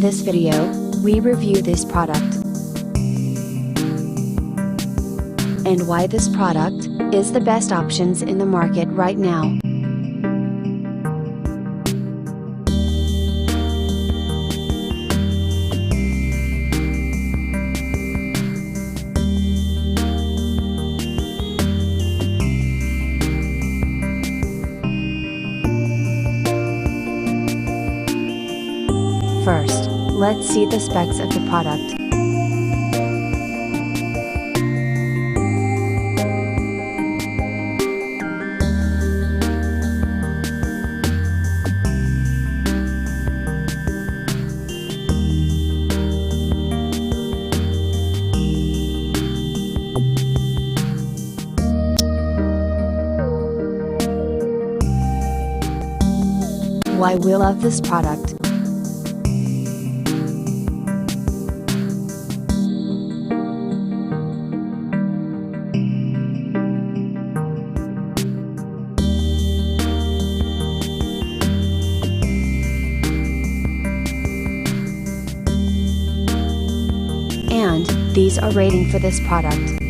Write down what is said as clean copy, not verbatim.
this video, we review this product and why this product is the best options in the market right now. First, let's see the specs of the product. Why we love this product. And these are rating for this product.